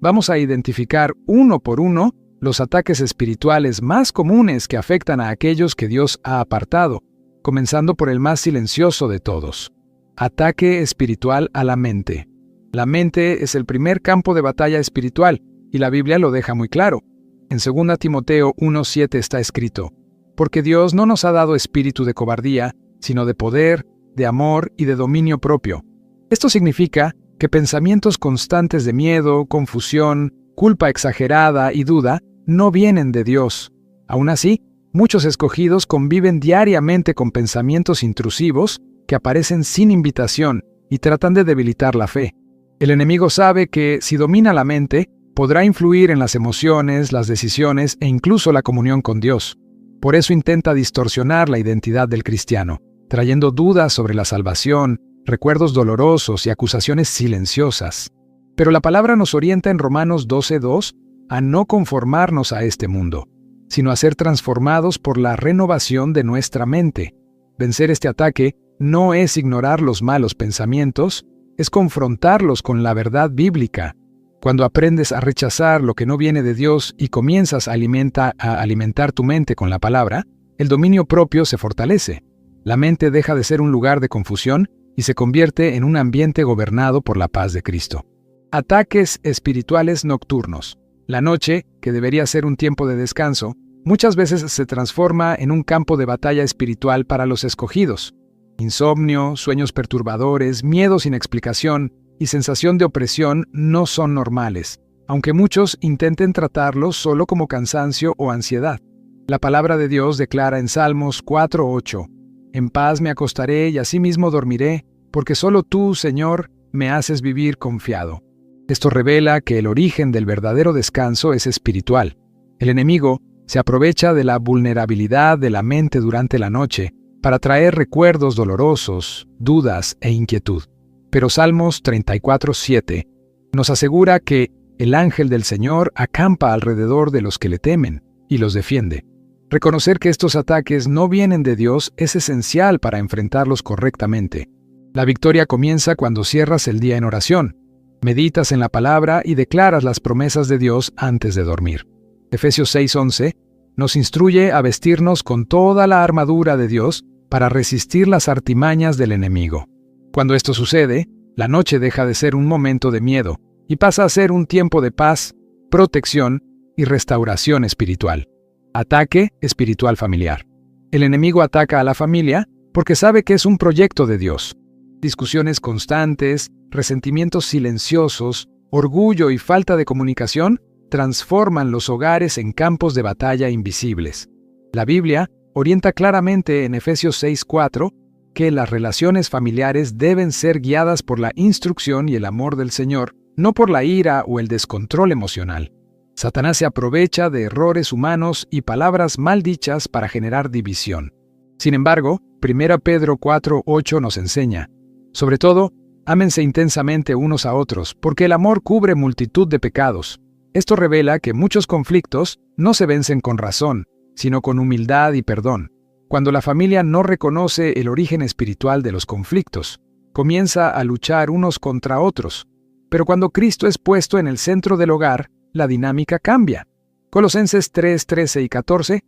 Vamos a identificar uno por uno los ataques espirituales más comunes que afectan a aquellos que Dios ha apartado, comenzando por el más silencioso de todos. Ataque espiritual a la mente. La mente es el primer campo de batalla espiritual, y la Biblia lo deja muy claro. En 2 Timoteo 1:7 está escrito: «Porque Dios no nos ha dado espíritu de cobardía, sino de poder, de amor y de dominio propio». Esto significa que pensamientos constantes de miedo, confusión, culpa exagerada y duda no vienen de Dios. Aún así, muchos escogidos conviven diariamente con pensamientos intrusivos que aparecen sin invitación y tratan de debilitar la fe. El enemigo sabe que, si domina la mente, podrá influir en las emociones, las decisiones e incluso la comunión con Dios. Por eso intenta distorsionar la identidad del cristiano, trayendo dudas sobre la salvación, recuerdos dolorosos y acusaciones silenciosas. Pero la palabra nos orienta en Romanos 12:2 a no conformarnos a este mundo, sino a ser transformados por la renovación de nuestra mente. Vencer este ataque no es ignorar los malos pensamientos, es confrontarlos con la verdad bíblica. Cuando aprendes a rechazar lo que no viene de Dios y comienzas a alimentar tu mente con la palabra, el dominio propio se fortalece. La mente deja de ser un lugar de confusión y se convierte en un ambiente gobernado por la paz de Cristo. Ataques espirituales nocturnos. La noche, que debería ser un tiempo de descanso, muchas veces se transforma en un campo de batalla espiritual para los escogidos. Insomnio, sueños perturbadores, miedo sin explicación y sensación de opresión no son normales, aunque muchos intenten tratarlos solo como cansancio o ansiedad. La palabra de Dios declara en Salmos 4:8: «En paz me acostaré y asimismo dormiré, porque solo tú, Señor, me haces vivir confiado». Esto revela que el origen del verdadero descanso es espiritual. El enemigo se aprovecha de la vulnerabilidad de la mente durante la noche para traer recuerdos dolorosos, dudas e inquietud. Pero Salmos 34:7 nos asegura que el ángel del Señor acampa alrededor de los que le temen y los defiende. Reconocer que estos ataques no vienen de Dios es esencial para enfrentarlos correctamente. La victoria comienza cuando cierras el día en oración, meditas en la palabra y declaras las promesas de Dios antes de dormir. Efesios 6:11 nos instruye a vestirnos con toda la armadura de Dios para resistir las artimañas del enemigo. Cuando esto sucede, la noche deja de ser un momento de miedo y pasa a ser un tiempo de paz, protección y restauración espiritual. Ataque espiritual familiar. El enemigo ataca a la familia porque sabe que es un proyecto de Dios. Discusiones constantes, resentimientos silenciosos, orgullo y falta de comunicación transforman los hogares en campos de batalla invisibles. La Biblia orienta claramente en Efesios 6:4 que las relaciones familiares deben ser guiadas por la instrucción y el amor del Señor, no por la ira o el descontrol emocional. Satanás se aprovecha de errores humanos y palabras mal dichas para generar división. Sin embargo, 1 Pedro 4:8 nos enseña: sobre todo, ámense intensamente unos a otros, porque el amor cubre multitud de pecados. Esto revela que muchos conflictos no se vencen con razón, sino con humildad y perdón. Cuando la familia no reconoce el origen espiritual de los conflictos, comienza a luchar unos contra otros. Pero cuando Cristo es puesto en el centro del hogar, la dinámica cambia. Colosenses 3:13 y 14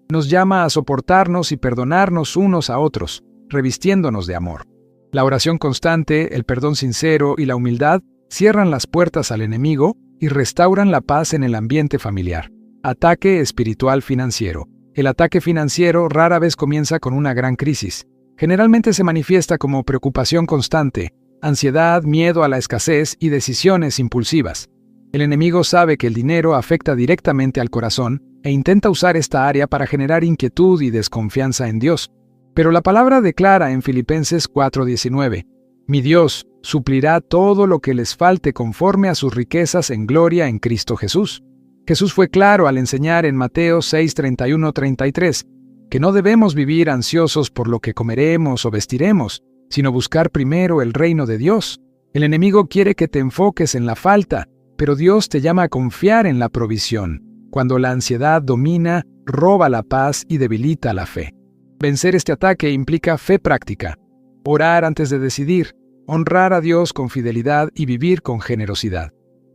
nos llama a soportarnos y perdonarnos unos a otros, revistiéndonos de amor. La oración constante, el perdón sincero y la humildad cierran las puertas al enemigo y restauran la paz en el ambiente familiar. Ataque espiritual financiero. El ataque financiero rara vez comienza con una gran crisis. Generalmente se manifiesta como preocupación constante, ansiedad, miedo a la escasez y decisiones impulsivas. El enemigo sabe que el dinero afecta directamente al corazón e intenta usar esta área para generar inquietud y desconfianza en Dios. Pero la palabra declara en Filipenses 4:19: «Mi Dios suplirá todo lo que les falte conforme a sus riquezas en gloria en Cristo Jesús». Jesús fue claro al enseñar en Mateo 6:31-33 que no debemos vivir ansiosos por lo que comeremos o vestiremos, sino buscar primero el reino de Dios. El enemigo quiere que te enfoques en la falta, pero Dios te llama a confiar en la provisión. Cuando la ansiedad domina, roba la paz y debilita la fe. Vencer este ataque implica fe práctica, orar antes de decidir, honrar a Dios con fidelidad y vivir con generosidad.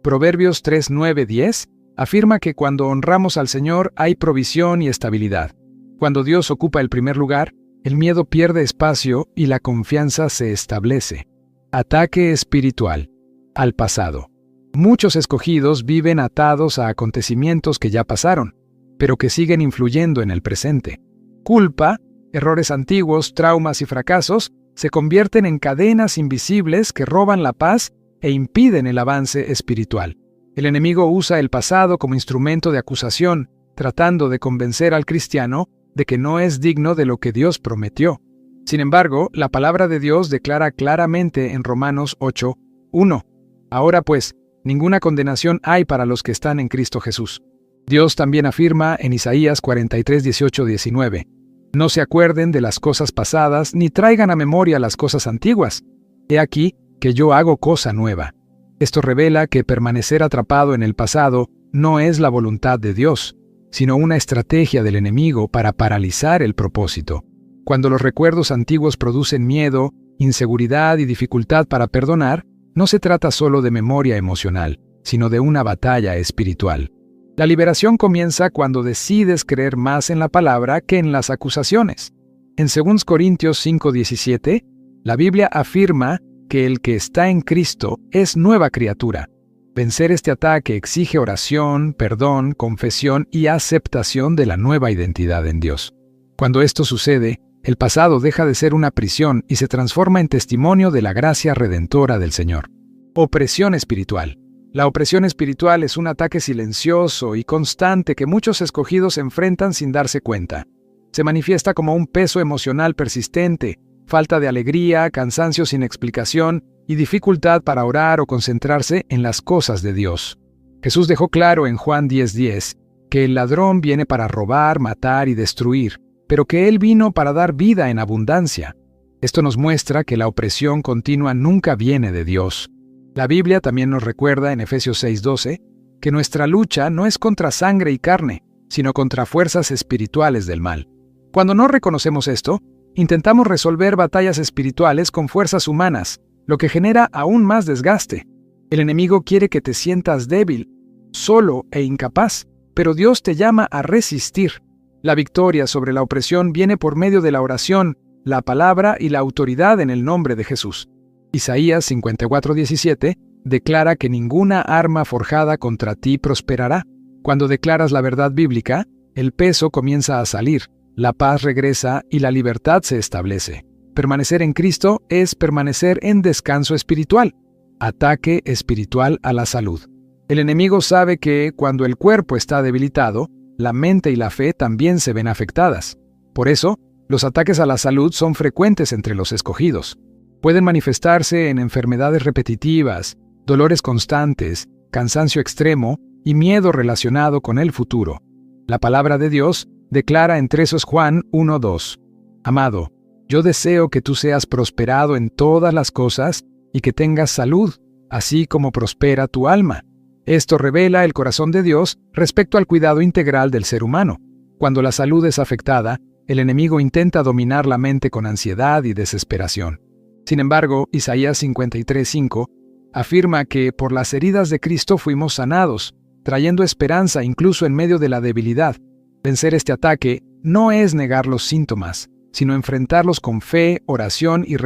Proverbios 3, 9, 10 afirma que cuando honramos al Señor hay provisión y estabilidad. Cuando Dios ocupa el primer lugar, el miedo pierde espacio y la confianza se establece. Ataque espiritual. Al pasado. Muchos escogidos viven atados a acontecimientos que ya pasaron, pero que siguen influyendo en el presente. Culpa, errores antiguos, traumas y fracasos se convierten en cadenas invisibles que roban la paz e impiden el avance espiritual. El enemigo usa el pasado como instrumento de acusación, tratando de convencer al cristiano de que no es digno de lo que Dios prometió. Sin embargo, la palabra de Dios declara claramente en Romanos 8, 1: Ahora pues, ninguna condenación hay para los que están en Cristo Jesús. Dios también afirma en Isaías 43, 18, 19: No se acuerden de las cosas pasadas, ni traigan a memoria las cosas antiguas. He aquí que yo hago cosa nueva. Esto revela que permanecer atrapado en el pasado no es la voluntad de Dios, sino una estrategia del enemigo para paralizar el propósito. Cuando los recuerdos antiguos producen miedo, inseguridad y dificultad para perdonar, no se trata solo de memoria emocional, sino de una batalla espiritual. La liberación comienza cuando decides creer más en la palabra que en las acusaciones. En 2 Corintios 5:17, la Biblia afirma que el que está en Cristo es nueva criatura. Vencer este ataque exige oración, perdón, confesión y aceptación de la nueva identidad en Dios. Cuando esto sucede, el pasado deja de ser una prisión y se transforma en testimonio de la gracia redentora del Señor. Opresión espiritual. La opresión espiritual es un ataque silencioso y constante que muchos escogidos enfrentan sin darse cuenta. Se manifiesta como un peso emocional persistente, falta de alegría, cansancio sin explicación y dificultad para orar o concentrarse en las cosas de Dios. Jesús dejó claro en Juan 10:10 que el ladrón viene para robar, matar y destruir, pero que Él vino para dar vida en abundancia. Esto nos muestra que la opresión continua nunca viene de Dios. La Biblia también nos recuerda en Efesios 6:12 que nuestra lucha no es contra sangre y carne, sino contra fuerzas espirituales del mal. Cuando no reconocemos esto, intentamos resolver batallas espirituales con fuerzas humanas, lo que genera aún más desgaste. El enemigo quiere que te sientas débil, solo e incapaz, pero Dios te llama a resistir. La victoria sobre la opresión viene por medio de la oración, la palabra y la autoridad en el nombre de Jesús. Isaías 54:17 declara que ninguna arma forjada contra ti prosperará. Cuando declaras la verdad bíblica, el peso comienza a salir, la paz regresa y la libertad se establece. Permanecer en Cristo es permanecer en descanso espiritual. Ataque espiritual a la salud. El enemigo sabe que cuando el cuerpo está debilitado, la mente y la fe también se ven afectadas. Por eso, los ataques a la salud son frecuentes entre los escogidos. Pueden manifestarse en enfermedades repetitivas, dolores constantes, cansancio extremo y miedo relacionado con el futuro. La palabra de Dios declara en 3 Juan 1:2: Amado, yo deseo que tú seas prosperado en todas las cosas y que tengas salud, así como prospera tu alma. Esto revela el corazón de Dios respecto al cuidado integral del ser humano. Cuando la salud es afectada, el enemigo intenta dominar la mente con ansiedad y desesperación. Sin embargo, Isaías 53:5 afirma que por las heridas de Cristo fuimos sanados, trayendo esperanza incluso en medio de la debilidad. Vencer este ataque no es negar los síntomas, sino enfrentarlos con fe, oración y